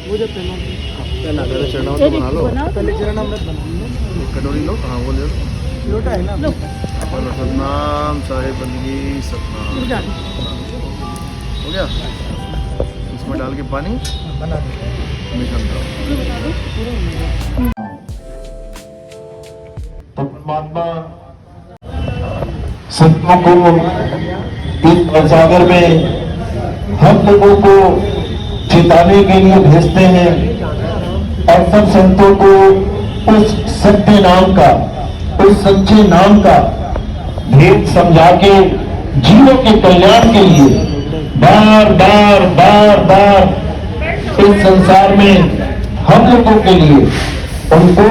वो जो पहले चरणामृत तो बना लो, पहले चरणामृत बनाओ। एक कटोरी लो। हाँ वो ले लो। लोटा है ना? बोलो सतनाम साहिब बंदगी सतनाम। हो गया? इसमें डाल के पानी बना दो। मिश्रण करो। तो परमात्मा संतों को इस सागर में हम लोगों को चेताने के लिए भेजते हैं और सब संतों को उस सत्य नाम का, उस सच्चे नाम का भेद समझा के जीवों के कल्याण के लिए बार बार बार बार इस संसार में हम लोगों के लिए उनको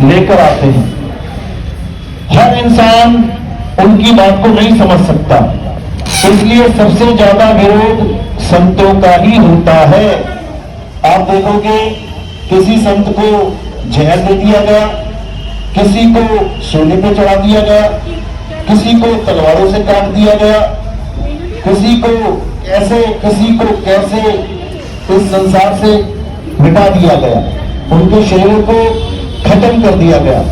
लेकर आते हैं। हर इंसान उनकी बात को नहीं समझ सकता, इसलिए सबसे ज्यादा विरोध संतों का ही होता है। आप देखोगे किसी संत को जहर दे दिया गया, किसी को सोने पे चढ़ा दिया गया, किसी को तलवारों से काट दिया गया, किसी को कैसे इस संसार से मिटा दिया गया, उनके शरीर को खत्म कर दिया गया।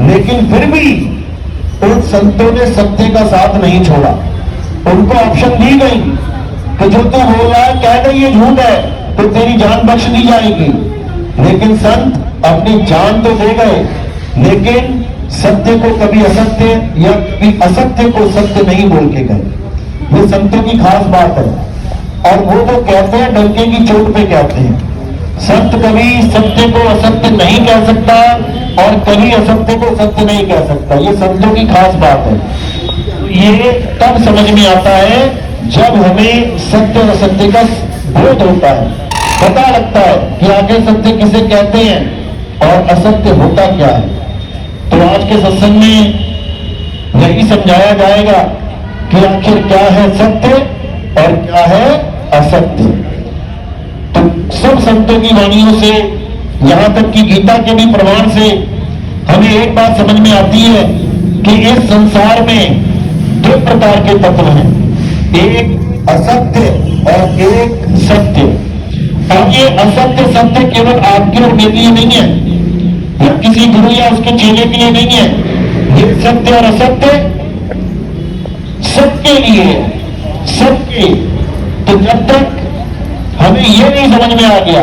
लेकिन फिर भी उन संतों ने सत्य का साथ नहीं छोड़ा। उनको ऑप्शन दी गई कि जो तू बोल रहा है कह दे ये झूठ है तो तेरी जान बख्श दी जाएगी। लेकिन संत अपनी जान तो दे गए, लेकिन सत्य को कभी असत्य या कभी असत्य को सत्य नहीं बोल के गए। ये संतों की खास बात है। और वो तो कहते हैं डंके की चोट पे कहते हैं। संत कभी सत्य को असत्य नहीं कह सकता और कभी असत्य को सत्य नहीं कह सकता। ये संतों की खास बात है। ये तब समझ में आता है जब हमें सत्य और असत्य का बोध होता है, पता लगता है कि आखिर सत्य किसे कहते हैं और असत्य होता क्या है। तो आज के सत्संग में यही समझाया जाएगा कि आखिर क्या है सत्य और क्या है असत्य। तो सब संतों की वाणियों से, यहां तक कि गीता के भी प्रमाण से हमें एक बात समझ में आती है कि इस संसार में दो प्रकार के तत्व हैं, एक असत्य और एक सत्य। अब ये असत्य सत्य केवल आपके और मेरे लिए नहीं है, या किसी गुरु या उसके चेले के लिए नहीं है। ये सत्य और असत्य सबके लिए, सबके। तो जब तक हमें ये नहीं समझ में आ गया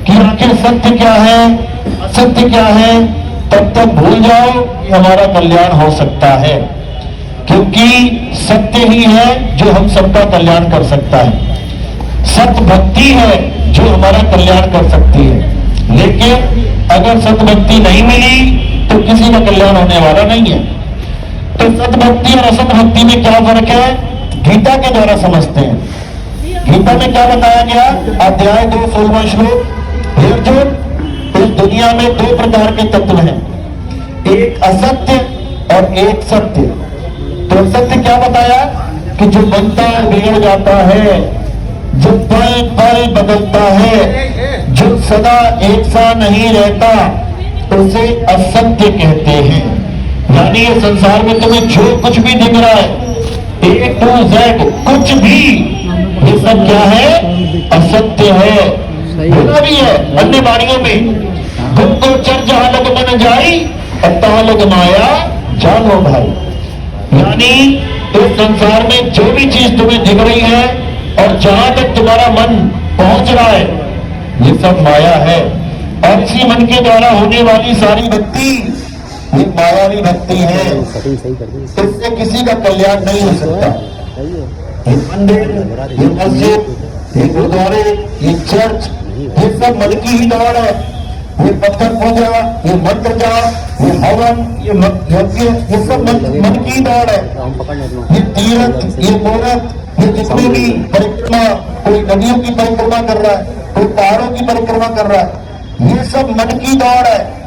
कि आखिर सत्य क्या है, असत्य क्या है, तब तक भूल जाओ कि हमारा कल्याण हो सकता है। क्योंकि सत्य ही है जो हम सबका कल्याण कर सकता है। सत्य भक्ति है जो हमारा कल्याण कर सकती है। लेकिन अगर सत्य भक्ति नहीं मिली तो किसी का कल्याण होने वाला नहीं है। तो सत्य भक्ति और असत भक्ति में क्या फर्क है, गीता के द्वारा समझते हैं। गीता में क्या बताया गया, अध्याय 2 16वां श्लोक, हे अर्जुन इस दुनिया में दो प्रकार के तत्व हैं, एक असत्य और एक सत्य। तो सत्य क्या बताया कि जो बनता है बिगड़ जाता है, जो पल पल बदलता है, जो सदा एक सा नहीं रहता, उसे असत्य कहते हैं। यानी ये संसार में तुम्हें जो कुछ भी दिख रहा है, A to Z कुछ भी, ये सब क्या है, असत्य है। बोला भी है अन्य वाणियों में, तुमको चर जहां लग बन जाई अता लग माया जानो भाई। यानी इस संसार में जो भी चीज तुम्हें दिख रही है और जहां तक तुम्हारा मन पहुंच रहा है, ये सब माया है। और इसी मन के द्वारा होने वाली सारी भक्ति ये मायावी भक्ति है। इससे किसी का कल्याण नहीं हो सकता। ये मंदिर, ये मस्जिद, ये गुरुद्वारे, ये चर्च, ये सब मन की ही दौड़ है। ये पत्थर पूजा, ये मंत्र जाप, ये हवन, ये यज्ञ, ये सब मन की ही दौड़ है। ये तीर्थ, ये मूर्त, ये जितने भी परिक्रमा, कोई नदियों की परिक्रमा कर रहा है, कोई पहाड़ों की परिक्रमा कर रहा है, ये सब मन की दौड़ है।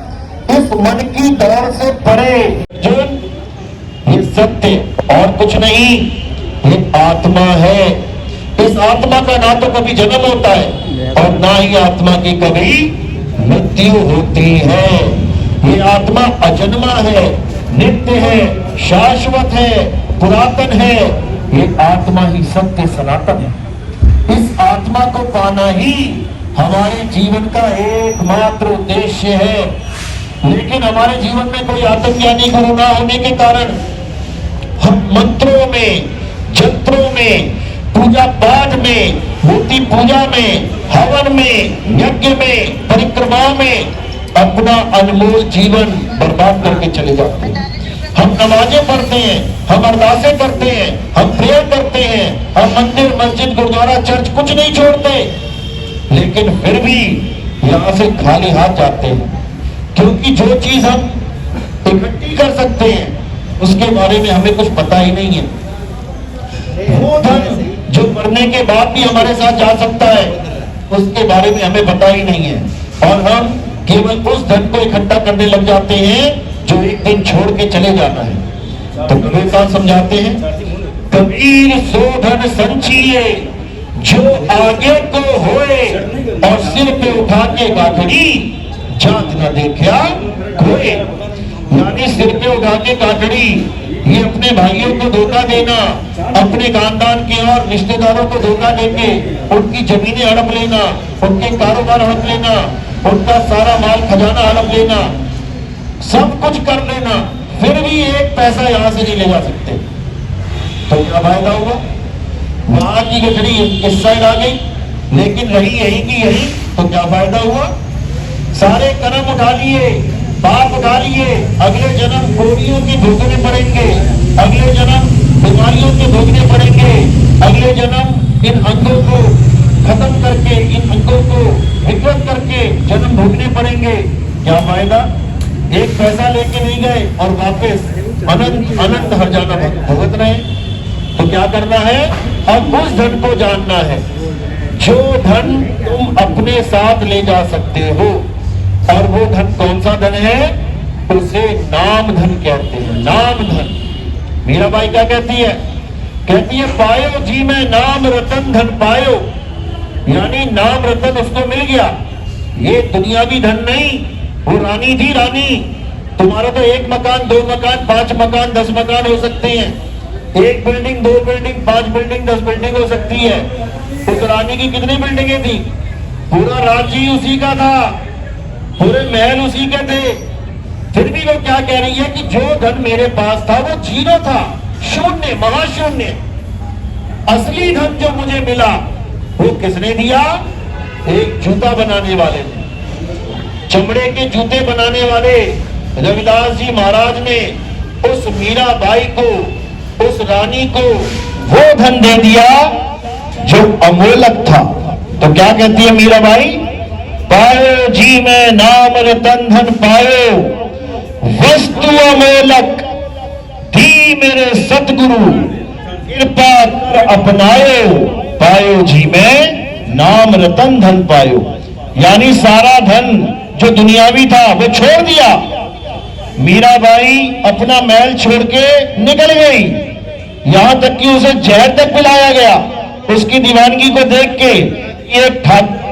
इस मन की दौड़ से परे जो ये सत्य और कुछ नहीं, ये आत्मा है। इस आत्मा का ना तो कभी जन्म होता है और ना ही आत्मा की कभी मृत्यु होती है। ये आत्मा अजन्मा है, नित्य है, शाश्वत है, पुरातन है। ये आत्मा ही सत्य सनातन है। इस आत्मा को पाना ही हमारे जीवन का एकमात्र उद्देश्य है। लेकिन हमारे जीवन में कोई आत्मज्ञानी गुरु ना होने के कारण हम मंत्रों में, जंत्रों में, पूजा पाठ में, मूर्ति पूजा में, हवन में, यज्ञ में, परिक्रमा में अपना अनमोल जीवन बर्बाद करके चले जाते हैं। हम नमाजें पढ़ते हैं, हम अरदासें करते हैं, हम प्रेयर करते हैं, हम मंदिर, मस्जिद, गुरुद्वारा, चर्च कुछ नहीं छोड़ते, लेकिन फिर भी यहां से खाली हाथ जाते हैं। क्योंकि जो चीज हम इकट्ठी कर सकते हैं उसके बारे में हमें कुछ पता ही नहीं है। वो धन जो मरने के बाद भी हमारे साथ जा सकता है उसके बारे में हमें पता ही नहीं है, और हम केवल उस धन को इकट्ठा करने लग जाते हैं जो एक दिन छोड़ के चले जाना है। तो कबीर साहब समझाते हैं, कबीर सो धन संचिए जो आगे को होए, और सिर पे उठा के गाठड़ी जात न देखा खोए। यानी सिर पे उठा के गाठड़ी, ये अपने भाइयों को धोखा देना, अपने खानदान के और रिश्तेदारों को धोखा देके उनकी जमीनें हड़प लेना, उनके कारोबार हड़प लेना, उनका सारा माल खजाना हड़प लेना, सब कुछ कर लेना, फिर भी एक पैसा यहां से नहीं ले जा सकते। तो क्या फायदा हुआ? वहां की गठड़ी इस साइड आ गई, लेकिन रही यही की यही, तो क्या फायदा हुआ? सारे कर्म उठा लिए, पाप उठा लिए, अगले जन्म गोलियों के भोगने पड़ेंगे, अगले जन्म बीमारियों के भोगने पड़ेंगे, अगले जन्म इन अंगों को खत्म करके, इन अंगों को विकृत करके जन्म भोगने पड़ेंगे। क्या फायदा? एक पैसा लेके नहीं गए और वापस अनंत अनंत हर जाना भुगत रहे। तो क्या करना है? अब उस धन को जानना है जो धन तुम अपने साथ ले जा सकते हो। और वो धन कौन सा धन है? उसे नाम धन कहते हैं। नाम धन। मीराबाई क्या कहती है? कहती है, पायो जी में नाम रतन धन पायो। यानी नाम रतन उसको मिल गया। ये दुनियावी धन नहीं, वो रानी थी रानी। तुम्हारा तो एक मकान, 2 मकान, 5 मकान, 10 मकान हो सकते हैं। एक बिल्डिंग, 2 बिल्डिंग, 5 बिल्डिंग, 10 बिल्डिंग हो सकती है। उस रानी की कितनी बिल्डिंगें थी? पूरा राज्य उसी का था, पूरे महल उसी के थे। फिर भी वो क्या कह रही है कि जो धन मेरे पास था वो जीरो था, शून्य, महाशून्य। असली धन जो मुझे मिला वो किसने दिया? एक जूता बनाने वाले ने, चमड़े के जूते बनाने वाले रविदास जी महाराज ने उस मीराबाई को, उस रानी को वो धन दे दिया जो अमोलक था। तो क्या कहती है मीराबाई? पायो जी में नाम रतन धन पायो, वस्तु अमोलक दी मेरे सतगुरु, कृपा कर अपनायो। पायो जी में नाम रतन धन पायो। यानी सारा धन जो दुनियावी था वो छोड़ दिया। मीराबाई अपना महल छोड़ के निकल गई, यहां तक कि उसे जहर तक पिलाया गया। उसकी दीवानगी को देख के एक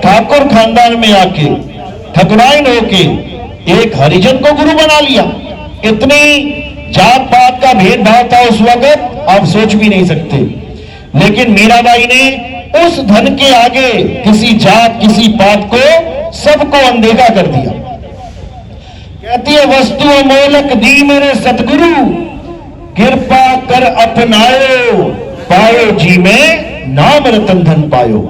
ठाकुर खानदान में आके ठकुराइन होके एक हरिजन को गुरु बना लिया। इतनी जात पात का भेदभाव था उस वक्त, आप सोच भी नहीं सकते। लेकिन मीराबाई ने उस धन के आगे किसी जात, किसी पात को, सबको अनदेखा कर दिया। कहती है, वस्तु अमोलक दी मेरे सतगुरु, कृपा कर अपनायो। पायो जी में नाम रतन धन पायो।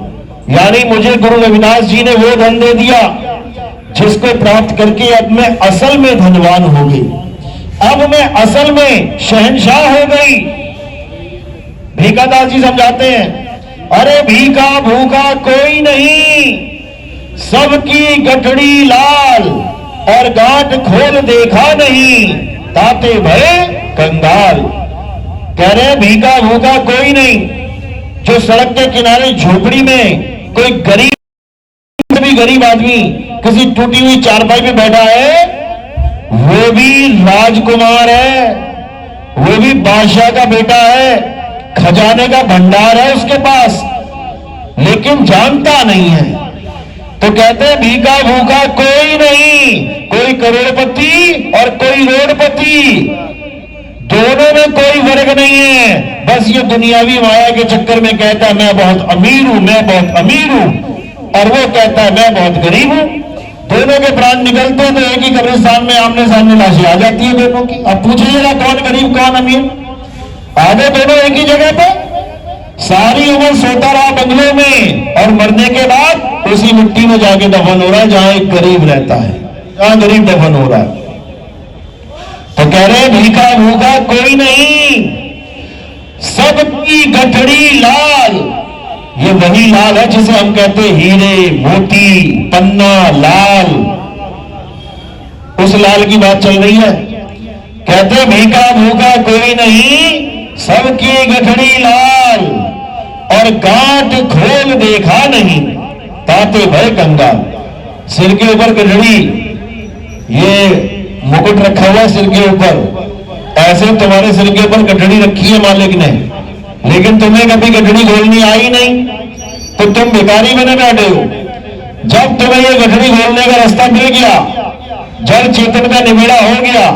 यानी मुझे गुरु रविदास जी ने वो धन दे दिया जिसको प्राप्त करके अब मैं असल में धनवान हो गई, अब मैं असल में शहंशाह हो गई। भीखादास जी समझाते हैं, अरे भीखा भूखा कोई नहीं, सबकी गठड़ी लाल, और गांठ खोल देखा नहीं, ताते भय कंगाल। कह रहे भीखा भूखा कोई नहीं। जो सड़क के किनारे झोपड़ी में कोई गरीब, भी गरीब आदमी किसी टूटी हुई चारपाई पे बैठा है, वो भी राजकुमार है, वो भी बादशाह का बेटा है, खजाने का भंडार है उसके पास, लेकिन जानता नहीं है। तो कहते हैं भीखा भूखा कोई नहीं, कोई करोड़पति और कोई रोडपति, दोनों में कोई फर्क नहीं है। बस ये दुनियावी माया के चक्कर में कहता है मैं बहुत अमीर हूं, मैं बहुत अमीर हूं। और वो कहता है मैं बहुत गरीब हूं। दोनों के प्राण निकलते हैं तो एक ही कब्रिस्तान में आमने सामने लाशें आ जाती है दोनों की। अब पूछिएगा कौन गरीब कौन अमीर? आगे दोनों एक ही जगह पे, सारी उम्र सोता रहा बंगलों में और मरने के बाद उसी मिट्टी में जाके दफन हो रहा है जहां एक गरीब रहता है, जहां गरीब दफन हो रहा है। तो कह रहे भीखा भूखा कोई नहीं, सबकी गठड़ी लाल। ये वही लाल है जिसे हम कहते हीरे मोती पन्ना लाल, उस लाल की बात चल रही है। कहते भीखा भूखा कोई नहीं, सबकी गठड़ी लाल, और गांठ खोल देखा नहीं ताते भय कंगाल। सिर के ऊपर गठड़ी, ये मुकुट रखा हुआ सिर के ऊपर, ऐसे तुम्हारे सिर के ऊपर गठड़ी रखी है मालिक ने, लेकिन तुम्हें कभी गठड़ी खोलनी आई नहीं तो तुम भिखारी बने बैठे हो। जब तुम्हें ये गठड़ी खोलने का रास्ता मिल गया, जड़ चेतन का निबेड़ा हो गया,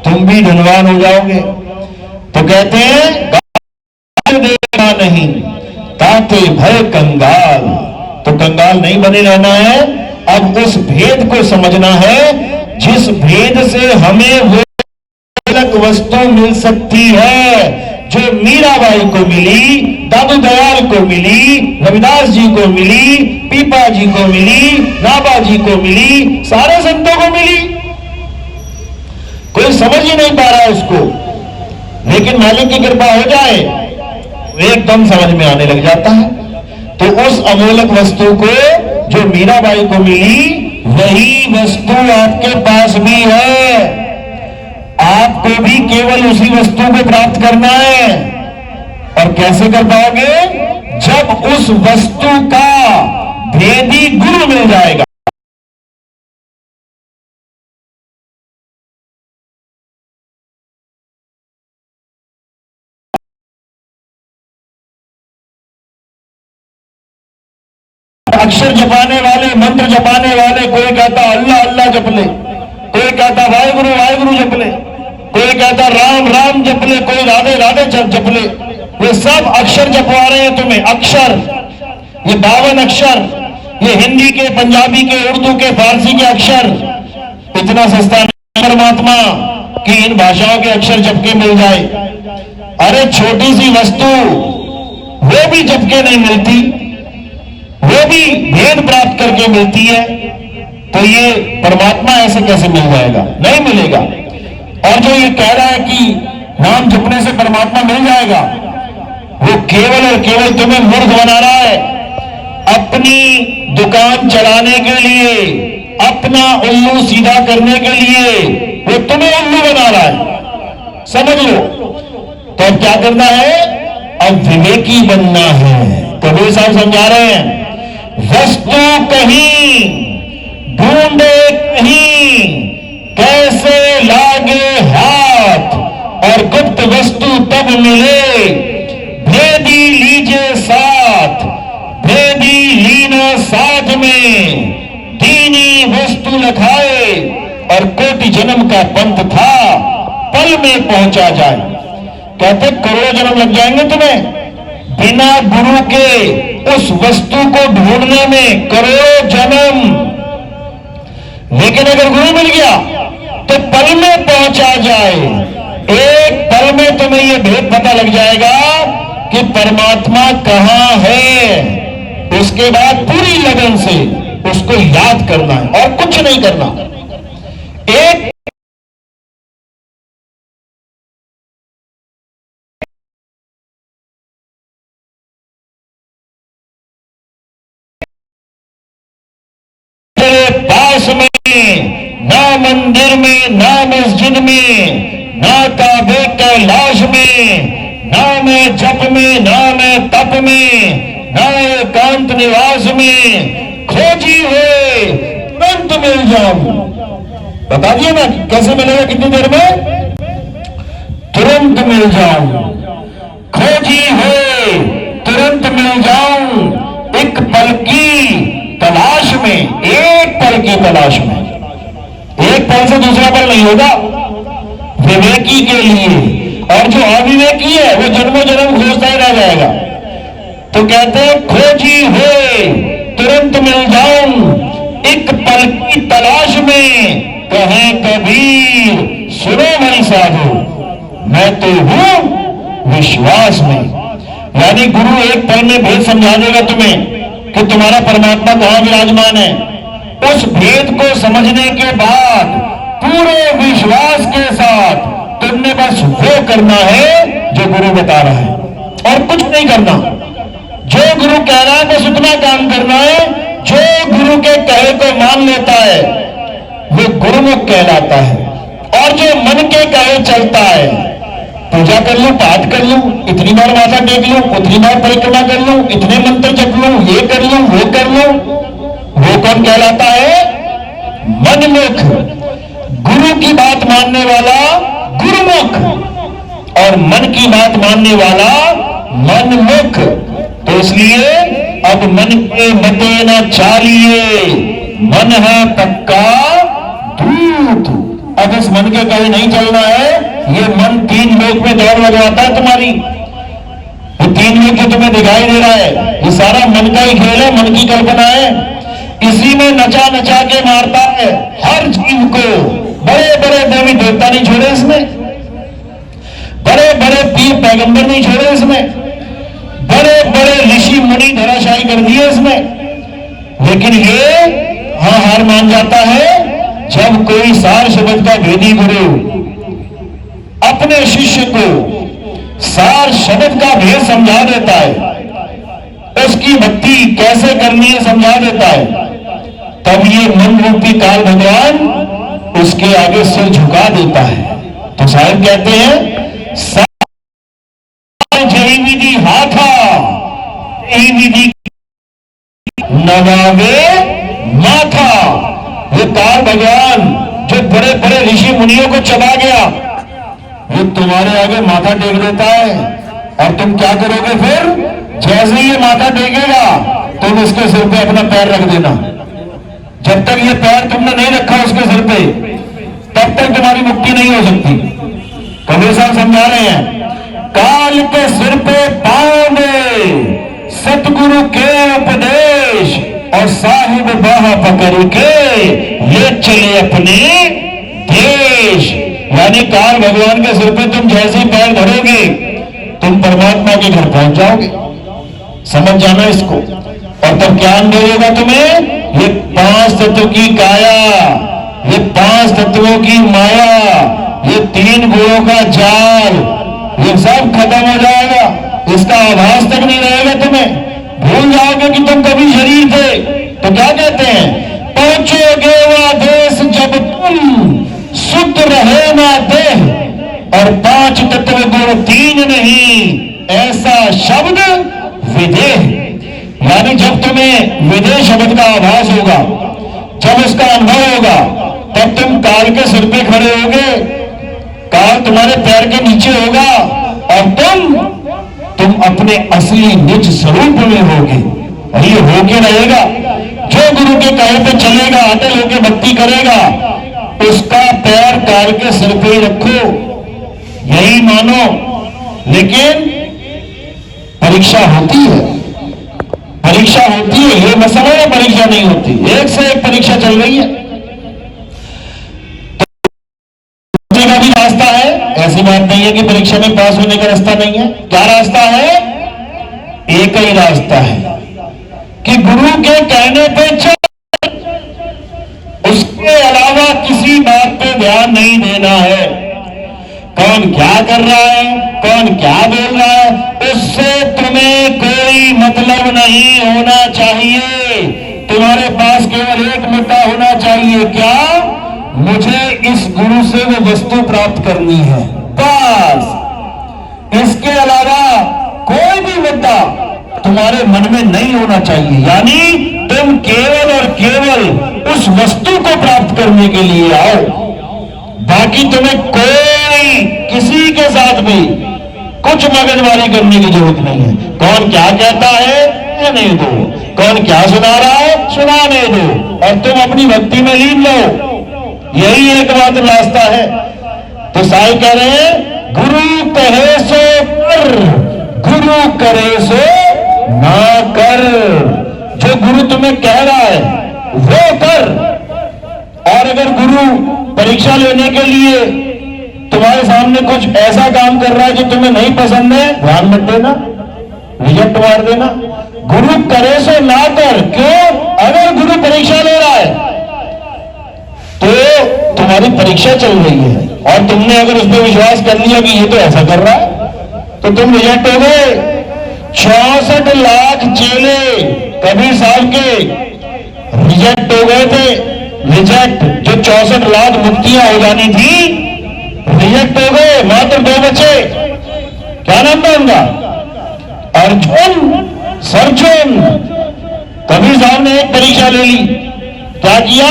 तुम भी धनवान हो जाओगे। तो कहते हैं देखना नहीं ताते भय कंगाल। तो कंगाल नहीं बने रहना है, अब उस भेद को समझना है जिस भेद से हमें वो अलग वस्तु मिल सकती है जो मीराबाई को मिली, दादू दयाल को मिली, रविदास जी को मिली, पीपा जी को मिली, नाबा जी को मिली, सारे संतों को मिली। कोई समझ ही नहीं पा रहा उसको, लेकिन मालिक की कृपा हो जाए एकदम समझ में आने लग जाता है। तो उस अमोलक वस्तु को जो मीराबाई को मिली, वही वस्तु आपके पास भी है। आपको भी केवल उसी वस्तु को प्राप्त करना है। और कैसे कर पाओगे? जब उस वस्तु का भेदी गुरु मिल जाएगा। अक्षर जपाने वाले, मंत्र जपाने वाले, कोई कहता अल्लाह अल्लाह जप ले, कोई कहता वाहिगुरु वाहिगुरु जप ले, कोई कहता राम राम जप ले, कोई राधे राधे जप ले। ये सब अक्षर जपवा रहे हैं तुम्हें। अक्षर, ये 52 अक्षर, ये हिंदी के, पंजाबी के, उर्दू के, फारसी के अक्षर। इतना सस्ता परमात्मा कि इन भाषाओं के अक्षर जप के मिल जाए। अरे छोटी सी वस्तु वो भी जप के नहीं मिलती, वो भी भेद प्राप्त करके मिलती है। तो ये परमात्मा ऐसे कैसे मिल जाएगा? नहीं मिलेगा। और जो ये कह रहा है कि नाम जपने से परमात्मा मिल जाएगा, वो केवल और केवल तुम्हें मूर्ख बना रहा है। अपनी दुकान चलाने के लिए, अपना उल्लू सीधा करने के लिए वो तुम्हें उल्लू बना रहा है, समझ लो। तो अब क्या करना है? अब विवेकी बनना है। कबीर साहब समझा रहे हैं, वस्तु कहीं ढूंढे कहीं, कैसे लागे हाथ, और गुप्त वस्तु तब मिले, भेदी लीजिए साथ, भेदी लीना साथ में, दीनी वस्तु लखाए, और कोटि जन्म का पंथ था, पल में पहुंचा जाए। कहते करोड़ों जन्म लग जाएंगे तुम्हें बिना गुरु के उस वस्तु को ढूंढने में, करोड़ों जन्म। लेकिन अगर गुरु मिल गया तो पल में पहुंचा जाए। एक पल में तुम्हें यह भेद पता लग जाएगा कि परमात्मा कहां है। उसके बाद पूरी लगन से उसको याद करना है और कुछ नहीं करना। एक पास में, ना मंदिर में, ना मस्जिद में, ना काबे कैलाश में, ना मैं जप में, ना मैं तप में, ना एकांत निवास में, खोजी हुए तुरंत मिल जाऊं। बता दिए ना कैसे मिलेगा, कितनी देर में? तुरंत मिल जाऊं। खोजी हुए तुरंत मिल जाऊं, एक पल की तलाश में, एक पल की तलाश में। एक पल से दूसरा पल नहीं होगा विवेकी के लिए। और जो अविवेकी है वो जन्मों जन्म खोजता ही रह जाएगा। तो कहते हैं खोजी हुए तुरंत मिल जाऊं, एक पल की तलाश में कहे कबीर सुनो भाई साधु, मैं तो हूं विश्वास में। यानी गुरु एक पल में भेद समझा देगा तुम्हें कि तुम्हारा परमात्मा कहां विराजमान है। उस भेद को समझने के बाद पूरे विश्वास के साथ तुमने बस वो करना है जो गुरु बता रहा है, और कुछ नहीं करना। जो गुरु कह रहा है बस उतना काम करना है। जो गुरु के कहे को मान लेता है वो गुरुमुख कहलाता है, और जो मन के कहे चलता है, पूजा कर लूं, पाठ कर लूं, इतनी बार माथा टेक लूं, उतनी बार परिक्रमा कर लूं, इतने मंत्र जप लूं, ये कर लूं, वो कर लूं, वो कौन कहलाता है? मनमुख। गुरु की बात मानने वाला गुरुमुख, और मन की बात मानने वाला मनमुख। तो इसलिए अब मन के मते न चालिए, मन है पक्का दूत। अब इस मन के कहे नहीं चलना है। ये मन 3 लोक में दौड़ लगवाता है तुम्हारी। ये 3 लोक जो तुम्हें दिखाई दे रहा है, ये सारा मन का ही खेल है, मन की कल्पना है। इसी में नचा नचा के मारता है हर जीव को। बड़े बड़े देवी देवता नहीं छोड़े इसमें, बड़े बड़े पीर पैगंबर नहीं छोड़े इसमें, बड़े बड़े ऋषि मुनि धराशायी कर दिए इसमें। लेकिन ये हार मान जाता है जब कोई सार शब्द का भेदी गुरु अपने शिष्य को सार शब्द का भेद समझा देता है, उसकी भक्ति कैसे करनी है समझा देता है, तब ये मन रूपी काल भगवान उसके आगे सिर झुका देता है। तो साहब कहते हैं जही विधि हाथा यही विधि नवावे माथा। ये काल भगवान जो बड़े बड़े ऋषि मुनियों को चबा गया, वो तुम्हारे आगे माथा टेक देता है, और तुम क्या करोगे फिर? जैसे ही ये माथा टेकेगा तुम इसके सिर पे अपना पैर रख देना। जब तक ये पैर तुमने नहीं रखा उसके सिर पे, तब तक तुम्हारी मुक्ति नहीं हो सकती। कबीर साहब समझा रहे हैं, काल के सिर पे पांव दे सतगुरु के उपदेश, और साहिब बाह पकड़ के ले चले अपने देश। यानी काल भगवान के सिर पे तुम जैसे पैर धरोगे तुम परमात्मा के घर पहुंच जाओगे। समझ जाना इसको। और तब ज्ञान देगा तुम्हें ये 5 तत्व की काया, ये 5 तत्वों की माया, ये 3 गुणों का जाल, ये सब खत्म हो जाएगा। इसका आभास तक नहीं रहेगा तुम्हें। भूल जाओगे कि तुम कभी शरीर थे। तो क्या कहते हैं? पहुंचोगे वह देश जब तुम शुद्ध रहे ना देह, और 5 तत्व गुण 3 नहीं, ऐसा शब्द विदेह। यानी जब तुम्हें विदेह शब्द का आभास होगा, जब उसका अनुभव होगा, तब तुम काल के सिर पे खड़े होगे, काल तुम्हारे पैर के नीचे होगा, और तुम अपने असली निज स्वरूप में होगे। और ये होके रहेगा। जो गुरु के कहे पे चलेगा, अटल होके भक्ति करेगा, उसका पैर काल के सिर पे ही रखो, यही मानो। लेकिन परीक्षा होती है, परीक्षा होती है। ये मसला है, परीक्षा नहीं होती। एक से एक परीक्षा चल रही है। का भी रास्ता है, ऐसी बात नहीं है कि परीक्षा में पास होने का रास्ता नहीं है। क्या रास्ता है? एक ही रास्ता है कि गुरु के कहने पे चल, उसके अलावा किसी बात पे ध्यान नहीं देना है। कौन क्या कर रहा है, कौन क्या बोल रहा है, उससे तुम्हें कोई मतलब नहीं होना चाहिए। तुम्हारे पास केवल एक मुद्दा होना चाहिए, क्या? मुझे इस गुरु से वो वस्तु प्राप्त करनी है, बस। इसके अलावा कोई भी मुद्दा तुम्हारे मन में नहीं होना चाहिए। यानी तुम केवल और केवल उस वस्तु को प्राप्त करने के लिए आओ। बाकी तुम्हें कोई किसी के साथ भी कुछ मगजमारी करने की जरूरत नहीं है। कौन क्या कहता है कहने दो, कौन क्या सुना रहा है सुनाने दो, और तुम अपनी भक्ति में लीन लो। यही एकमात्र रास्ता है। तो साईं कह रहे हैं, गुरु कहे सो कर, गुरु करे सो ना कर। जो जो गुरु तुम्हें कह रहा है वो कर। और अगर गुरु परीक्षा लेने के लिए तुम्हारे सामने कुछ ऐसा काम कर रहा है जो तुम्हें नहीं पसंद है, ध्यान मत देना, रिजेक्ट मार देना। गुरु करे सो ना कर। क्यों? अगर गुरु परीक्षा ले रहा है तो तुम्हारी परीक्षा चल रही है और तुमने अगर उस पर विश्वास कर लिया कि ये तो ऐसा कर रहा है तो तुम रिजेक्ट हो गए। 64 लाख चेले कबीर साहब के रिजेक्ट हो गए थे। रिजेक्ट, जो 64 लाख मुक्तियां हो जानी थी रिजेक्ट हो गए, मात्र 2 बचे। क्या नाम था उनका? अर्जुन, सर्जुन। कबीर साहब ने एक परीक्षा ले ली। क्या किया?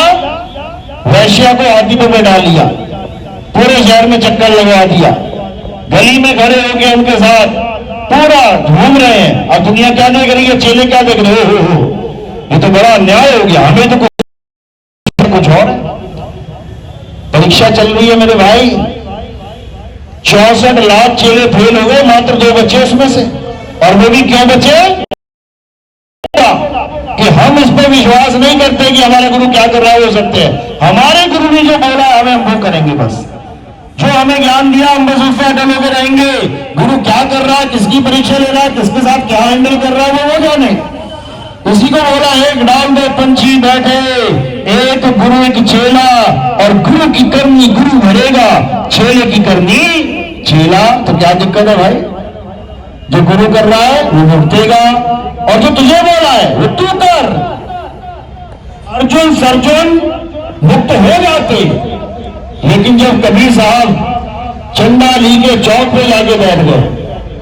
वैश्या को हाथी पे बैठा लिया, पूरे शहर में चक्कर लगवा दिया, गली में खड़े होकर उनके साथ पूरा घूम रहे हैं। अब दुनिया क्या देख रही है, चेले क्या देख रहे हो, ये तो बड़ा अन्याय हो गया, हमें तो कुछ और है। परीक्षा चल रही है मेरे भाई। 64 लाख चेले फेल हो गए, मात्र 2 बचे उसमें से। और वो भी क्यों बचे? कि हम इस पर विश्वास नहीं करते कि हमारा गुरु क्या कर रहा है हो सकते हैं। हमारे गुरु ने जो बोला हमें हम वो करेंगे, बस जो हमें ज्ञान दिया हम बस उससे अटल होकर रहेंगे। गुरु क्या कर रहा है, किसकी परीक्षा ले रहा है, किसके साथ क्या हैंडल कर रहा है वो जाने। उसी को बोला, एक डाल दो पंछी बैठे, एक गुरु एक चेला, और गुरु की करनी गुरु भरेगा, चेले की करनी चेला। तो क्या दिक्कत है भाई? जो गुरु कर रहा है वो भुगतेगा और जो तुझे बोला है वो तू कर। अर्जुन सर्जुन मुक्त हो जाते, लेकिन जब कबीर साहब चंडाली के चौक पे जाके बैठ गए,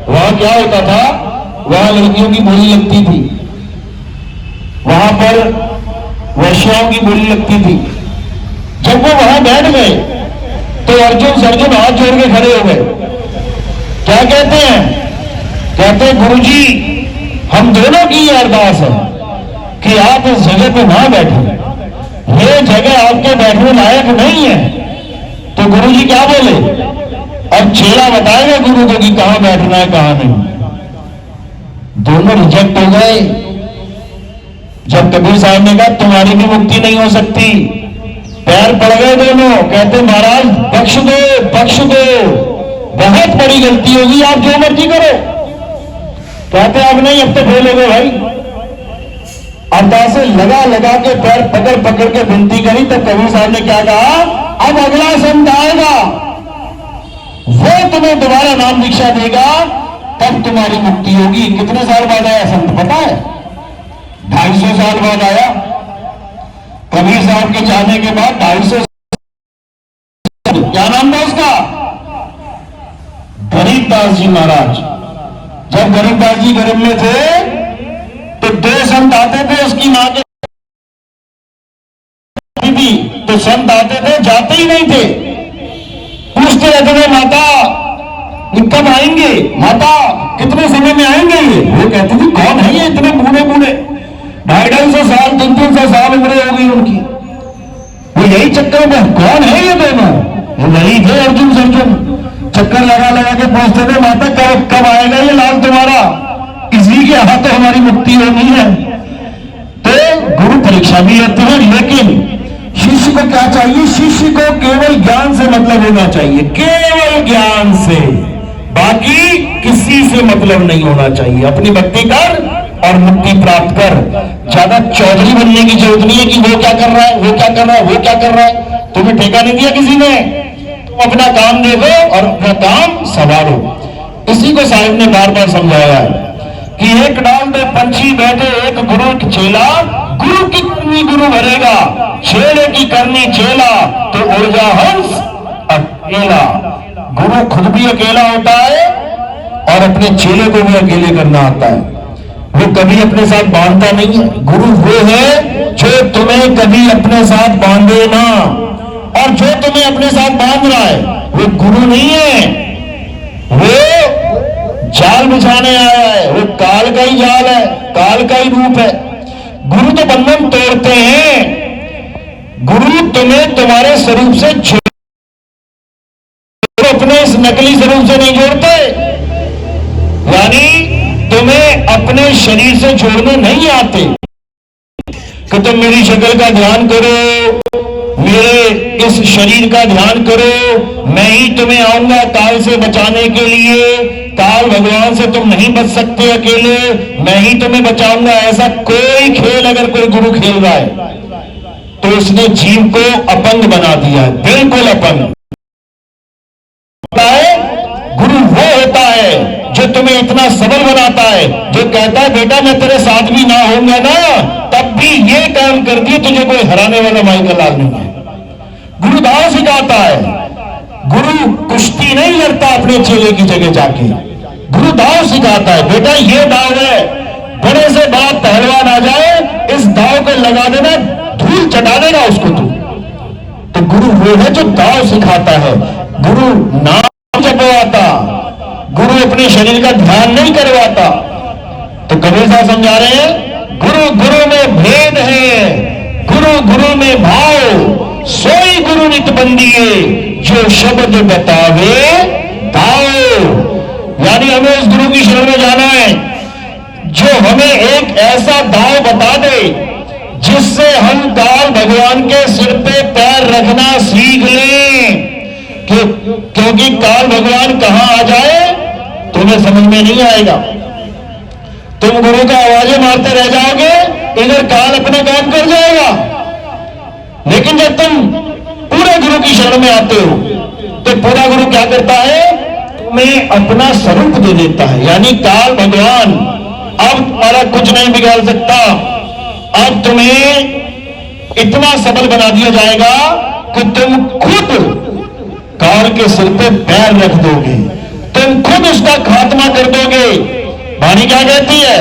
वहां क्या होता था? वहां लड़कियों की बोली लगती थी, वहां पर वैश्याओं की बोली लगती थी। जब वो वहां बैठ गए तो अर्जुन सर्जुन हाथ जोड़ के खड़े हो गए। क्या कहते हैं? कहते हैं गुरुजी हम दोनों की ये अरदास है कि आप इस जगह पे ना बैठे, ये जगह आपके बैठने लायक नहीं है। तो गुरुजी क्या बोले? अब चेला बताएगा गुरु को कि कहां बैठना है कहां नहीं। दोनों रिजेक्ट हो गए। जब कबीर साहब ने कहा तुम्हारी भी मुक्ति नहीं हो सकती, पैर पड़ गए दोनों। कहते महाराज बख्श दो, बख्श दो, बहुत बड़ी गलती होगी, आप जो मर्जी करो। कहते अब नहीं, अब तो फेल हो गए भाई। अरदासे लगा लगा के पैर पकड़ पकड़ के विनती करी, तब कबीर साहब ने क्या कहा? अब अगला संत आएगा, वो तुम्हें दोबारा नाम दीक्षा देगा, तब तुम्हारी मुक्ति होगी। कितने साल बाद आया संत पता है? 250 साल बाद आया। कबीर साहब के जाने के बाद 250। क्या नाम था उसका? गरीबदास जी महाराज। जब गरीबदास जी गरीब में थे तो 2 संत आते थे उसकी मां के, तो संत आते थे, जाते ही नहीं थे, पूछते रहते थे माता कब आएंगे, माता कितने समय में आएंगे ये? वो कहती थी कौन है ये इतने बूढ़े बूढ़े, 250 साल 300 साल उम्र हो गई उनकी। वो यही चक्कर में कौन है ये दोनों? वो नहीं थे अर्जुन सर्जुन। चक्कर लगा लगा के पूछते थे माता कब आएगा ये लाल तुम्हारा, इसी के हाथों हमारी मुक्ति होनी है। तो गुरु परीक्षा भी लेते हैं, लेकिन शिष्य को क्या चाहिए? शिष्य को केवल ज्ञान से मतलब होना चाहिए, केवल ज्ञान से, बाकी किसी से मतलब नहीं होना चाहिए। अपनी भक्ति कर और मुक्ति प्राप्त कर। ज्यादा चौधरी बनने की जरूरत नहीं है कि वो क्या कर रहा है, वो क्या कर रहा है, वो क्या कर रहा है। तुम्हें ठेका नहीं दिया किसी ने, तुम अपना काम देखो और अपना काम संभालो। इसी को साहिब ने बार बार समझाया है कि एक डाल में पंछी बैठे, एक गुरु एक चेला, गुरु की करनी गुरु भरेगा, चेले की करनी चेला, तो ऊर्जा हंस अकेला। गुरु खुद भी अकेला होता है और अपने चेले को भी अकेले करना आता है। वो कभी अपने साथ बांधता नहीं है। गुरु वो है जो तुम्हें कभी अपने साथ बांधे ना, और जो तुम्हें अपने साथ बांध रहा है वो गुरु नहीं है, वो जाल बिछाने आया है, वो काल का ही जाल है, काल का ही रूप है। गुरु तो बंधन तोड़ते हैं। गुरु तुम्हें तुम्हारे स्वरूप से अपने इस नकली स्वरूप से नहीं जोड़ते, यानी तुम्हें अपने शरीर से जोड़ने नहीं आते। कि तुम मेरी शक्ल का ध्यान करो, मेरे इस शरीर का ध्यान करो, मैं ही तुम्हें आऊंगा काल से बचाने के लिए। काल भगवान से तुम नहीं बच सकते अकेले, मैं ही तुम्हें बचाऊंगा। ऐसा कोई खेल अगर कोई गुरु खेल रहा है तो उसने जीव को अपंग बना दिया है, बिल्कुल अपंग। गुरु वो होता है जो तुम्हें इतना सबल बनाता है, जो कहता है बेटा मैं तेरे साथ भी ना होऊंगा ना तब भी ये काम कर दिए, तुझे कोई हराने वाला माई का लाल नहीं है। गुरु दाव सिखाता है, गुरु कुश्ती नहीं लड़ता अपने चेले की जगह जाके, गुरु दाव सिखाता है, बेटा ये दाव है, बड़े से बड़ा पहलवान आ जाए इस दाव को लगा देना, धूल चटा देगा उसको तो गुरु वो है जो दाव सिखाता है। गुरु नाम जपवाता, गुरु अपने शरीर का ध्यान नहीं करवाता। तो कबीर साहब समझा रहे हैं, गुरु गुरु में भेद है, गुरु गुरु में भाव, सोई गुरु नित बंदिए, जो शब्द बतावे दाओ। यानी हमें उस गुरु की शरण में जाना है जो हमें एक ऐसा दाव बता दे जिससे हम काल भगवान के सिर पे पैर रखना सीख लें। क्योंकि काल भगवान कहां आ जाए तुम्हें समझ में नहीं आएगा। तुम गुरु का आवाजें मारते रह जाओगे, इधर काल अपना काम कर जाएगा। लेकिन जब तुम पूरे गुरु की शरण में आते हो तो पूरा गुरु क्या करता है, तुम्हें अपना स्वरूप दे देता है। यानी काल भगवान अब तुम्हारा कुछ नहीं बिगाड़ सकता, अब तुम्हें इतना सबल बना दिया जाएगा कि तुम खुद काल के सिर पे पैर रख दोगे, तुम खुद उसका खात्मा कर दोगे। वाणी क्या कहती है,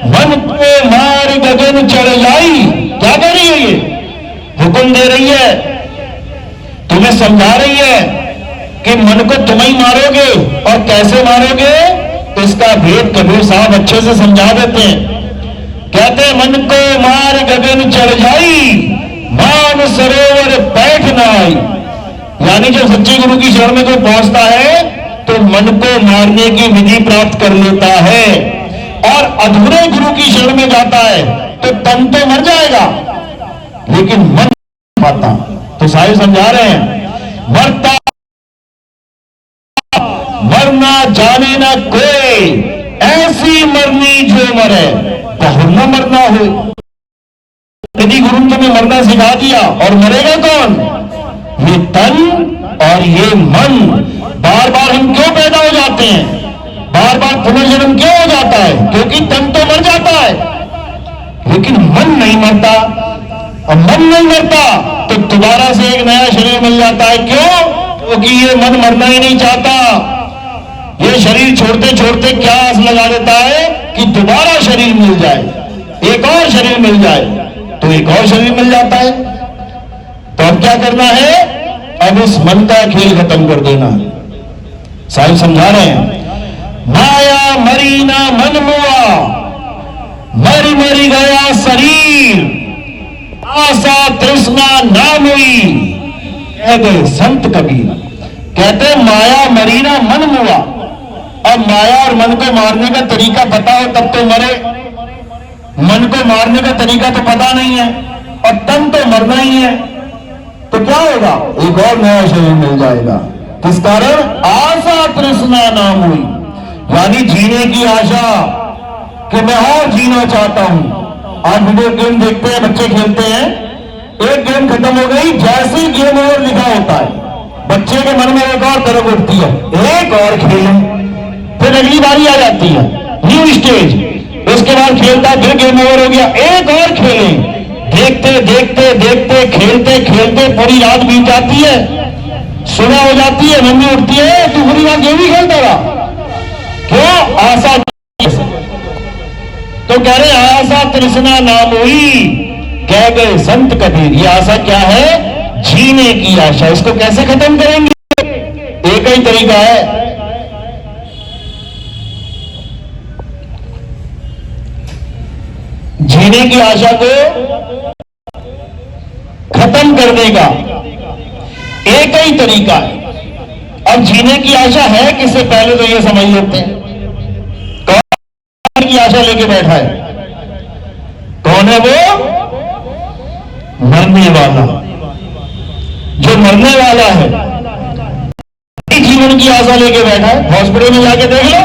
मन पे मार गगन चढ़ जाई। क्या कह रही है ये, हुक्म दे रही है, तुम्हें समझा रही है कि मन को तुम ही मारोगे और कैसे मारोगे, इसका भेद कबीर साहब अच्छे से समझा देते हैं। कहते हैं मन को मार गगन चढ़ जाई, मान सरोवर बैठ ना आई। यानी जब सच्चे गुरु की शरण में कोई पहुंचता है तो मन को मारने की विधि प्राप्त कर लेता है, और अधूरे गुरु की शरण में जाता है तो तन तो मर जाएगा लेकिन मन नहीं पाता। तो साहिब समझा रहे हैं, मरता मरना जाने ना कोई, ऐसी मरनी जो मरे बहुत न मरना हो। यदि गुरु ने तुम्हें मरना सिखा दिया और मरेगा कौन, ये तन और ये मन। बार बार हम क्यों पैदा हो जाते हैं, बार बार पुनर्जन्म क्यों हो जाता है, क्योंकि तन तो मर जाता है लेकिन मन नहीं मरता। और मन नहीं मरता तो दोबारा से एक नया शरीर मिल जाता है। क्यों, क्योंकि ये मन मरना ही नहीं चाहता। ये शरीर छोड़ते छोड़ते क्या आस लगा देता है कि दोबारा शरीर मिल जाए, एक और शरीर मिल जाए, तो एक और शरीर मिल जाता है। तो अब क्या करना है, अब इस मन का खेल खत्म कर देना। साहिब समझा रहे हैं, माया मरी ना मन मुआ, मरी मरी गया शरीर, आशा तृष्णा नाम हुई, कह गए संत कबीर। कहते माया मरी ना मन मुआ। अब माया और मन को मारने का तरीका पता हो तब तो मरे, मन को मारने का तरीका तो पता नहीं है और तन तो मरना ही है, तो क्या होगा, एक और नया शरीर मिल जाएगा। किस कारण, आशा तृष्णा नाम हुई, यानी जीने की आशा कि मैं और जीना चाहता हूं। आज वीडियो गेम देखते हैं, बच्चे खेलते हैं, एक गेम खत्म हो गई, जैसे ही गेम ओवर लिखा होता है बच्चे के मन में एक और तरफ उठती है, एक और खेलें, फिर अगली बारी आ जाती है, न्यू स्टेज, उसके बाद खेलता है, फिर गेम ओवर हो गया, एक और खेलें। देखते देखते देखते खेलते खेलते पूरी रात बीत जाती है, सुबह हो जाती है, मम्मी उठती है, तू पूरी रात गेम ही खेलता रहा, क्यों, आशा। तो कह रहे आशा तृष्णा नाम हुई, कह गए संत कबीर। ये आशा क्या है, जीने की आशा। इसको कैसे खत्म करेंगे, एक ही तरीका है, जीने की आशा को खत्म करने का एक ही तरीका है। अब जीने की आशा है किससे, पहले तो ये समझ लेते हैं, कौन की आशा लेके बैठा है, कौन है वो, मरने वाला, जो मरने वाला है, जीवन की आशा लेके बैठा है, हॉस्पिटल में जाके देख लो।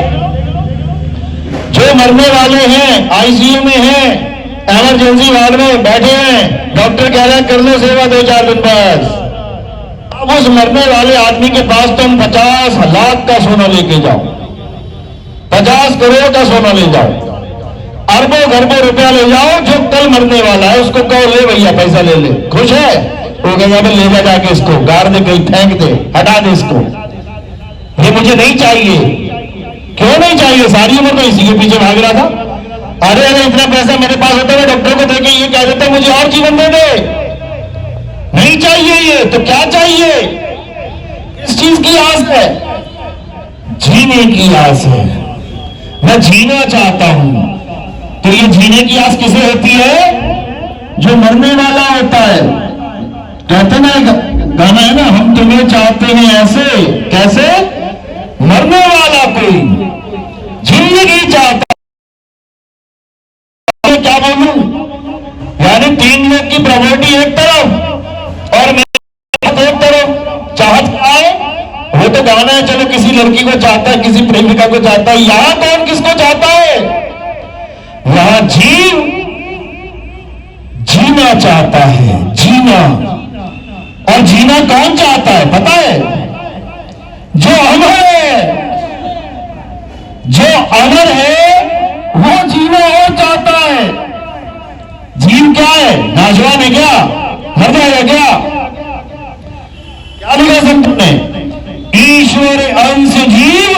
जो मरने वाले हैं, आईसीयू में हैं, इमरजेंसी वार्ड में बैठे हैं, डॉक्टर कह रहे हैं कर लो सेवा 2-4 दिन बस। अब उस मरने वाले आदमी के पास तुम 50 लाख का सोना लेके जाओ, 50 करोड़ का सोना ले जाओ, अरबों खरबों रुपया ले जाओ, जो कल मरने वाला है उसको कहो ले भैया पैसा ले ले, खुश है? वो कहेगा ले जा जाके इसको गाड़ दे, कहीं फेंक दे, हटा दे इसको, ये मुझे नहीं चाहिए। क्यों नहीं चाहिए? सारी उम्र तो इसी के पीछे भाग रहा था। अरे अरे इतना पैसा मेरे पास होता है, डॉक्टर को देके ये कह देता मुझे और जीवन दे दे। नहीं चाहिए ये तो क्या चाहिए? किस चीज की आस है? जीने की आस है। मैं जीना चाहता हूं। तो ये जीने की आस किसे होती है? जो मरने वाला होता है। कहते ना गाना है ना, हम तुम्हें चाहते हैं ऐसे, कैसे? मरने वाला कोई जिंदगी चाहता। क्या बोलूं? यानी 3 लोग की प्रॉपर्टी एक तरफ और मेरी एक तरफ। चाहत क्या है? वो तो गाना है, चलो किसी लड़की को चाहता है, किसी प्रेमिका को चाहता है। यहां कौन किसको चाहता है? यहां जीना चाहता है, जीना। और जीना कौन चाहता है पता है? जो अमर है, जो अमर है वो जीना और चाहता है। जीव क्या है? नौजवान है क्या? मर जाएगा क्या? क्या लिखा संत ने? ईश्वर अंश जीव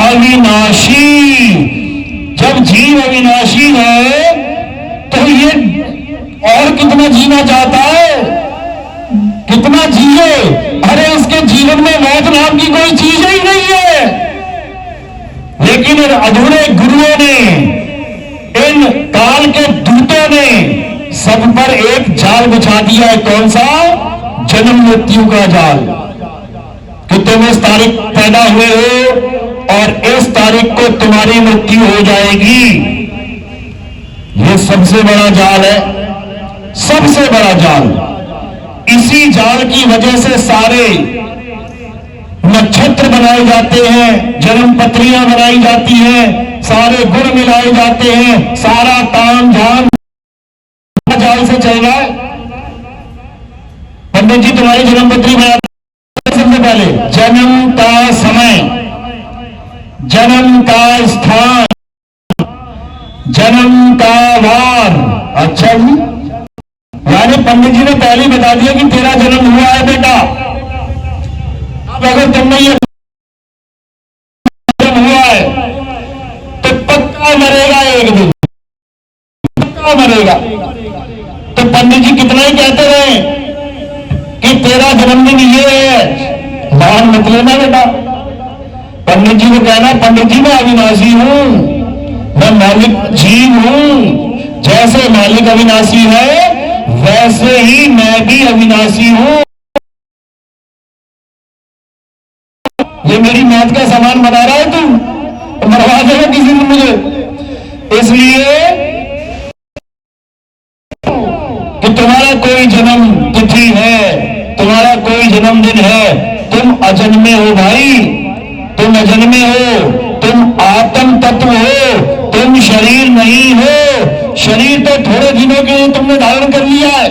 अविनाशी। जब जीव अविनाशी है तो ये और कितना जीना चाहता है? कितना जिए? अरे इसके जीवन में मौत नाम की कोई चीज ही नहीं है। लेकिन अधूरे गुरुओं ने, इन काल के दूतों ने सब पर एक जाल बिछा दिया है। कौन सा? जन्म मृत्यु का जाल। कि तुम इस तारीख पैदा हुए हो और इस तारीख को तुम्हारी मृत्यु हो जाएगी। ये सबसे बड़ा जाल है, सबसे बड़ा जाल। इसी जाल की वजह से सारे नक्षत्र बनाए जाते हैं, जन्म पत्रियां बनाई जाती हैं, सारे गुण मिलाए जाते हैं, सारा काम धाम जाल से चल रहा है। पंडित जी तुम्हारी जन्म पत्री बनाते सबसे पहले जन्म का समय, जन्म का स्थान, जन्म का वार। अच्छा जी, यानी पंडित जी ने पहले ही बता दिया कि तेरा जन्म हुआ है बेटा। अब अगर तुमने ये जन्म हुआ है तो पक्का मरेगा, एक दिन पक्का मरेगा। तो पंडित जी कितना ही कहते रहे कि तेरा जन्मदिन ये है, मान मत लेना बेटा। पंडित जी को कहना, पंडित जी मैं अविनाशी हूं, मैं मालिक जीव हूं। जैसे मालिक अविनाशी है वैसे ही मैं भी अविनाशी हूं। ये मेरी मौत का सामान बना रहा है तुम, तो मरवा देगा किसी दिन मुझे। इसलिए कि तुम्हारा कोई जन्म तिथि है, तुम्हारा कोई जन्मदिन है, तुम अजन्मे हो भाई, तुम अजन्मे हो, तुम आत्म तत्व हो, तुम शरीर नहीं हो। शरीर तो थोड़े दिनों के लिए तुमने धारण कर लिया है।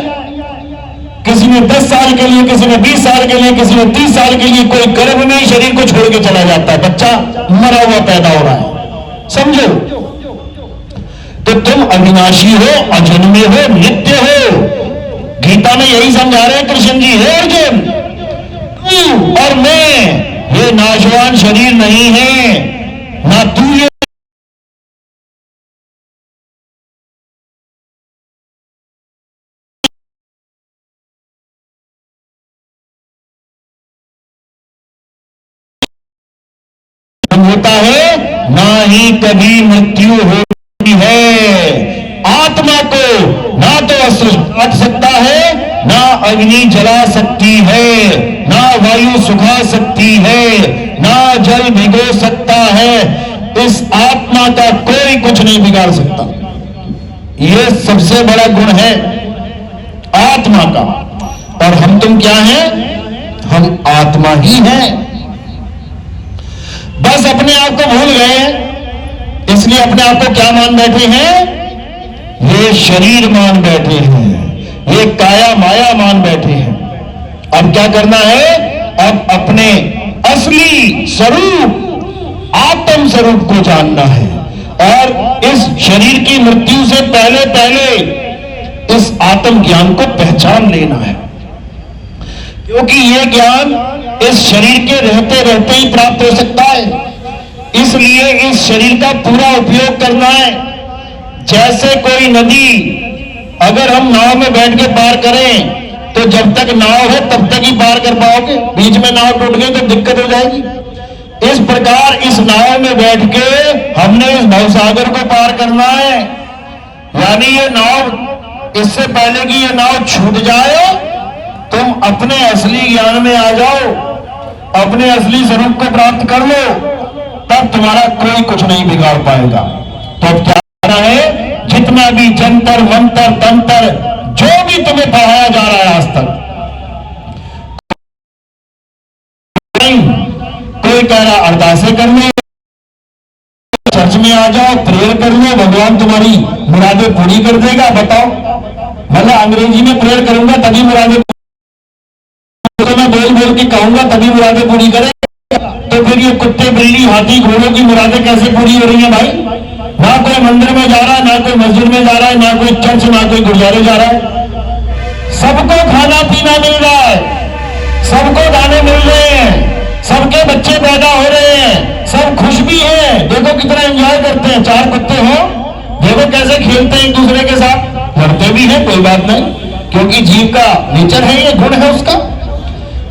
किसी ने 10 साल के लिए, किसी ने 20 साल के लिए, किसी ने 30 साल के लिए। कोई गर्भ में ही शरीर को छोड़ के चला जाता है, बच्चा मरा हुआ पैदा हो रहा है, समझो। तो तुम अविनाशी हो, अजन्मे हो, नित्य हो। गीता में यही समझा रहे हैं कृष्ण जी, हे अर्जुन, तू और मैं ये नाशवान शरीर नहीं है, ना तू ये होता है, ना ही कभी मृत्यु होती है। आत्मा को ना तो अस्त्र काट सकता है, ना अग्नि जला सकती है, ना वायु सुखा सकती है, ना जल भिगो सकता है। इस आत्मा का कोई कुछ नहीं बिगाड़ सकता। यह सबसे बड़ा गुण है। परमात्मा का, और हम तुम क्या हैं? हम आत्मा ही हैं। बस अपने आप को भूल गए, इसलिए अपने आप को क्या मान बैठे हैं? ये शरीर मान बैठे हैं, ये काया माया मान बैठे हैं। अब क्या करना है? अब अपने असली स्वरूप आत्म स्वरूप को जानना है, और इस शरीर की मृत्यु से पहले पहले इस आत्म ज्ञान को पहचान लेना है, क्योंकि यह ज्ञान इस शरीर के रहते रहते ही प्राप्त हो सकता है। इसलिए इस शरीर का पूरा उपयोग करना है। जैसे कोई नदी अगर हम नाव में बैठ के पार करें तो जब तक नाव है तब तक ही पार कर पाओगे, बीच में नाव टूट गई तो दिक्कत हो जाएगी। इस प्रकार इस नाव में बैठ के हमने इस भवसागर को पार करना है। यानी ये नाव, इससे पहले कि ये नाव छूट जाए तुम अपने असली ज्ञान में आ जाओ, अपने असली स्वरूप को प्राप्त कर लो, तब तुम्हारा कोई कुछ नहीं बिगाड़ पाएगा। तो अब क्या करना है? जितना भी जंतर मंतर तंत्र जो भी तुम्हें पढ़ाया जा रहा है आज तक, कोई कह रहा अरदासें कर लो, चर्च में आ जाओ, प्रेयर कर लो, भगवान तुम्हारी मुरादें पूरी कर देगा। बताओ, मतलब अंग्रेजी में प्रेयर करूंगा तभी मुरादें, तो मैं बोल बोल के कहूंगा तभी मुरादें पूरी करेगा। तो फिर ये कुत्ते बिल्ली हाथी घोड़ों की मुरादें कैसे पूरी हो रही है भाई? ना कोई मंदिर में जा रहा है, ना कोई मस्जिद में जा रहा है, ना कोई चर्च, ना कोई गुरुद्वारे जा रहा है। सबको खाना पीना मिल रहा है, सबको गाने मिल रहे हैं, सबके बच्चे पैदा हो रहे हैं, सब खुश भी हैं। देखो कितना एंजॉय करते हैं। चार कुत्ते हो, देखो कैसे खेलते हैं एक दूसरे के साथ, लड़ते भी हैं, कोई बात नहीं, क्योंकि जीव का नेचर है, ये गुण है उसका।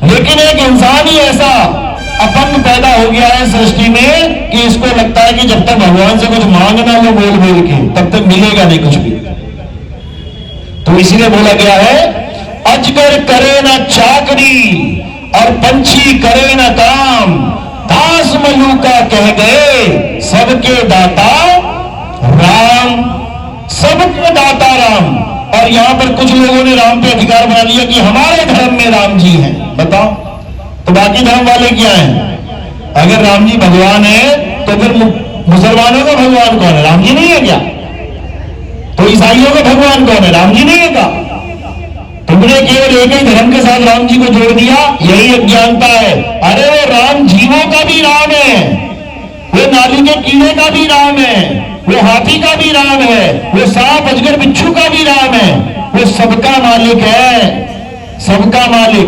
लेकिन एक इंसान ही ऐसा अपंग पैदा हो गया है सृष्टि में कि इसको लगता है कि जब तक भगवान से कुछ मांगना लो बोल बोल के, तब तक मिलेगा नहीं कुछ भी। तो इसीलिए बोला गया है, अजगर करे ना चाकरी और पंछी करे ना काम, दास मलूका कह गए सबके दाता राम, सबके दाता राम। और यहां पर कुछ लोगों ने राम पे अधिकार बना लिया कि हमारे धर्म में राम जी हैं। बताओ, तो बाकी धर्म वाले क्या हैं? अगर राम जी भगवान है तो फिर मुसलमानों का भगवान कौन है? राम जी नहीं है क्या? तो ईसाइयों का भगवान कौन है? राम जी नहीं है क्या? तुमने केवल एक ही धर्म के साथ राम जी को जोड़ दिया, यही अज्ञानता है। अरे वो राम जीवों का भी राम है, वो नाली के कीड़े का भी राम है, वो हाथी का भी राम है, वो सांप अजगर बिच्छू का भी राम है, वो सबका मालिक है, सबका मालिक।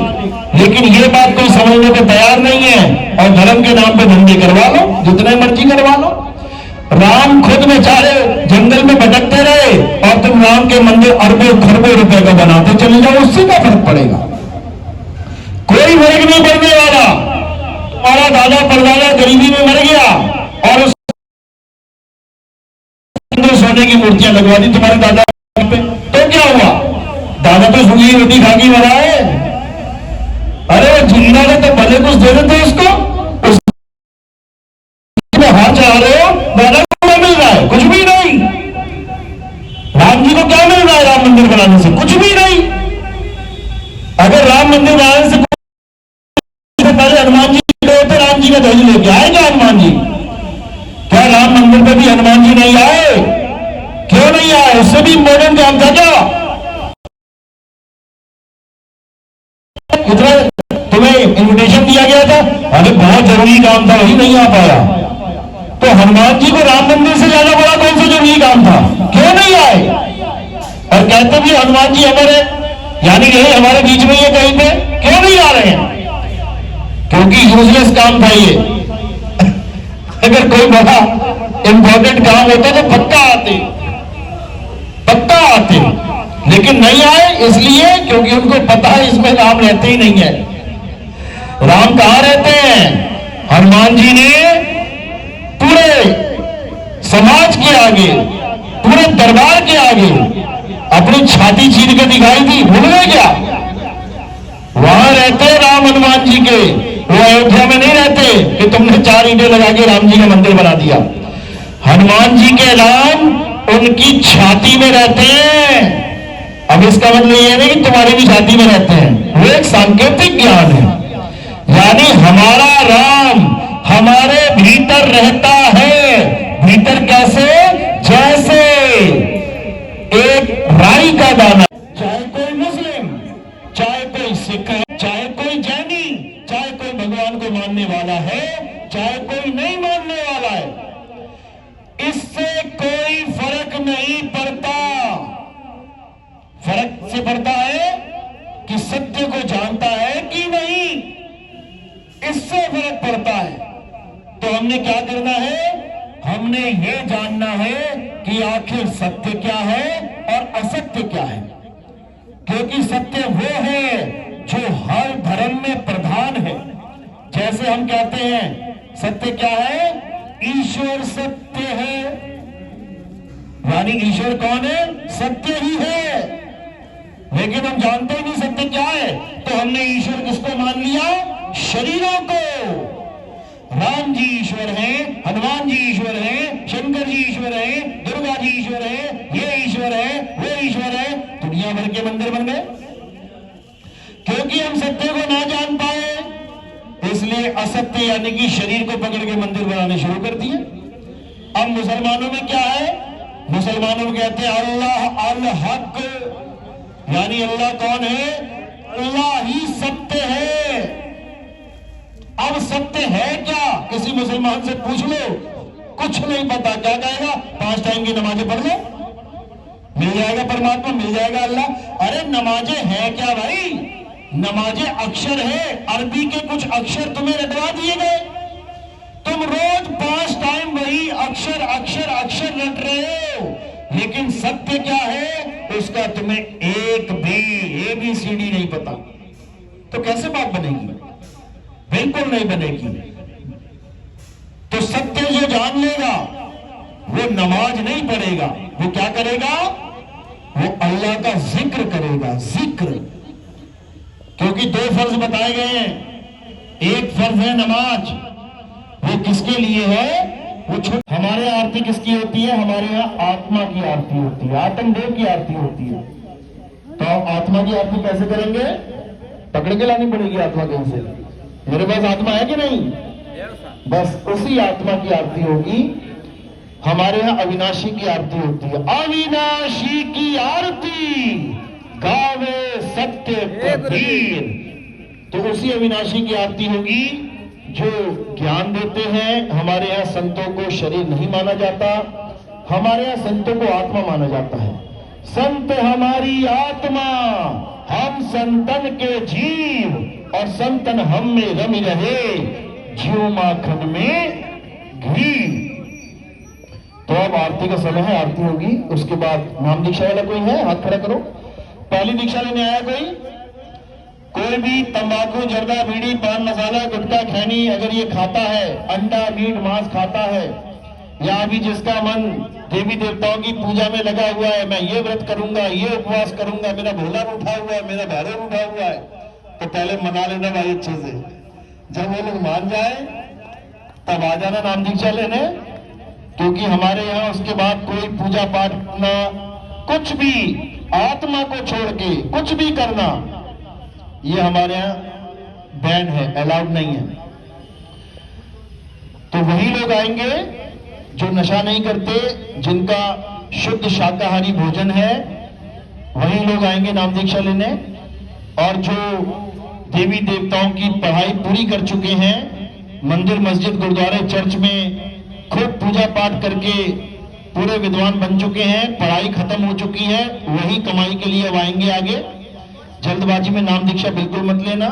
लेकिन ये बात कोई समझने को तैयार नहीं है, और धर्म के नाम पे धंधे करवा लो, जितने मर्जी करवा लो। राम खुद बेचारे जंगल में भटकते रहे और तुम राम के मंदिर अरबों खरबों रुपए का बनाते चले जाओ, उससे क्या फर्क पड़ेगा? कोई फर्क नहीं पड़ने वाला। तुम्हारा दादा परदादा गरीबी में मर गया और उस सोने की मूर्तियां लगवा दी तुम्हारे दादा पे, तो क्या हुआ? दादा तो सूखी रोटी खा के मरा है। अरे जिंदा ने तो भले कुछ दे देते उसको, उसमें हाथ चढ़ा रहे हो, दादा को क्या मिल रहा है? कुछ भी नहीं। राम जी को क्या मिल रहा है राम मंदिर बनाने से? कुछ भी नहीं। अगर राम मंदिर बनाने से पहले हनुमान जी गए थे, राम जी का ध्वज लेके आए क्या हनुमान जी? क्या राम मंदिर पे भी हनुमान जी नहीं आए? क्यों नहीं आए? उससे भी इम्पोर्टेंट काम था क्या? इतना तुम्हें इन्विटेशन दिया गया था, अरे बहुत जरूरी काम था, वही नहीं आ पाया। तो हनुमान जी को राम मंदिर से ज्यादा बड़ा कौन सा जरूरी काम था? क्यों नहीं आए? और कहते भी हनुमान जी अमर है, यानी यही हमारे बीच में ये कहीं पे, क्यों नहीं आ रहे हैं? क्योंकि यूजलेस काम था ये। अगर कोई बड़ा इंपॉर्टेंट काम होता तो पक्का आते, पक्का आते, लेकिन नहीं आए इसलिए क्योंकि उनको पता है इसमें राम रहते ही नहीं है। राम कहां रहते हैं? हनुमान जी ने पूरे समाज के आगे, पूरे दरबार के आगे अपनी छाती चीर के दिखाई थी, भूल गए क्या? वहां रहते राम हनुमान जी के, वो अयोध्या में नहीं रहते कि तुमने 4 ईंटें लगा के राम जी का मंदिर बना दिया। हनुमान जी के राम उनकी छाती में रहते हैं। अब इसका मतलब ये नहीं कि तुम्हारी भी शादी में रहते हैं, वो एक सांकेतिक ज्ञान है। यानी हमारा राम हमारे भीतर रहता है। भीतर कैसे? जैसे एक राई का दाना, चाहे कोई मुस्लिम, चाहे कोई सिख, चाहे कोई जैनी, चाहे कोई भगवान को मानने वाला है, चाहे कोई नहीं मानने वाला है, इससे कोई फर्क नहीं पड़ता। फर्क से पड़ता है कि सत्य को जानता है कि नहीं, इससे फर्क पड़ता है। तो हमने क्या करना है? हमने ये जानना है कि आखिर सत्य क्या है और असत्य क्या है। क्योंकि सत्य वो है जो हर धर्म में प्रधान है। जैसे हम कहते हैं सत्य क्या है? ईश्वर सत्य है, यानी ईश्वर कौन है? सत्य ही है। लेकिन हम जानते ही नहीं सत्य क्या है, तो हमने ईश्वर किसको मान लिया? शरीरों को। राम जी ईश्वर हैं, हनुमान जी ईश्वर हैं, शंकर जी ईश्वर हैं, दुर्गा जी ईश्वर हैं, ये ईश्वर है, वो ईश्वर है। दुनिया भर के मंदिर बन गए क्योंकि हम सत्य को ना जान पाए, इसलिए असत्य यानी कि शरीर को पकड़ के मंदिर बनाने शुरू कर दिए। अब मुसलमानों में क्या है? मुसलमानों में कहते हैं अल्लाह अल हक, यानी अल्लाह कौन है? अल्लाह ही सत्य है। अब सत्य है क्या? किसी मुसलमान से पूछ लो, कुछ नहीं पता। क्या कहेगा? 5 टाइम की नमाजें पढ़ लो, मिल जाएगा परमात्मा, मिल जाएगा अल्लाह। अरे नमाजें हैं क्या भाई? नमाजें अक्षर है, अरबी के कुछ अक्षर तुम्हें रटवा दिए गए, तुम रोज 5 टाइम वही अक्षर अक्षर अक्षर रट रहे हो। लेकिन सत्य क्या है? उसका तुम्हें एक भी ABCD नहीं पता। तो कैसे बात बनेगी? बिल्कुल नहीं बनेगी। तो सत्य जो जान लेगा वो नमाज नहीं पढ़ेगा, वो क्या करेगा? वो अल्लाह का जिक्र करेगा, जिक्र। क्योंकि 2 फर्ज बताए गए हैं। एक फर्ज है नमाज, वो किसके लिए है? वो हमारे यहाँ आरती किसकी होती है? हमारे यहाँ आत्मा की आरती होती है, आत्मदेव की आरती होती है। तो आत्मा की आरती कैसे करेंगे? पकड़ के लानी पड़ेगी आत्मा कहीं से। मेरे पास आत्मा है कि नहीं? बस उसी आत्मा की आरती होगी। हमारे यहाँ अविनाशी की आरती होती है। अविनाशी की आरती गावे सत्य कबीर। तो उसी अविनाशी की आरती होगी जो ज्ञान देते हैं। हमारे यहाँ संतों को शरीर नहीं माना जाता, हमारे यहाँ संतों को आत्मा माना जाता है। संत हमारी आत्मा, हम संतन के जीव, और संतन हम में रमी रहे, जीव माखन में घी। तो अब आरती का समय है, आरती होगी। उसके बाद नाम दीक्षा वाला कोई है? हाथ खड़ा करो। पहली दीक्षा लेने आया कोई? कोई भी तंबाकू, जर्दा, बीड़ी, पान मसाला, गुटखा, खैनी अगर ये खाता है, अंडा, मीट, मांस खाता है, या अभी जिसका मन देवी देवताओं की पूजा में लगा हुआ है, मैं ये व्रत करूंगा, ये उपवास करूंगा, मेरा भोला उठा हुआ है, मेरा भैरव उठा हुआ है, तो पहले मना लेना भाई अच्छे से। जब वो लोग मान जाए तब आ जाना नाम दीक्षा लेने। क्योंकि हमारे यहाँ उसके बाद कोई पूजा पाठ करना, कुछ भी आत्मा को छोड़ के कुछ भी करना, ये हमारे यहाँ बैन है, अलाउड नहीं है। तो वही लोग आएंगे जो नशा नहीं करते, जिनका शुद्ध शाकाहारी भोजन है, वही लोग आएंगे नाम दीक्षा लेने। और जो देवी देवताओं की पढ़ाई पूरी कर चुके हैं, मंदिर, मस्जिद, गुरुद्वारे, चर्च में खूब पूजा पाठ करके पूरे विद्वान बन चुके हैं, पढ़ाई खत्म हो चुकी है, वही कमाई के लिए अब आएंगे आगे। जल्दबाजी में नाम दीक्षा बिल्कुल मत लेना,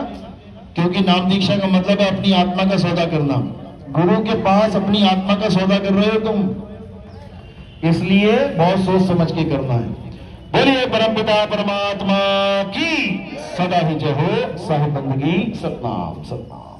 क्योंकि नाम दीक्षा का मतलब है अपनी आत्मा का सौदा करना। गुरु के पास अपनी आत्मा का सौदा कर रहे हो तुम, इसलिए बहुत सोच समझ के करना है। बोलिए परमपिता परमात्मा की सदा ही जय हो। साहिब बंदगी सतनाम सतनाम।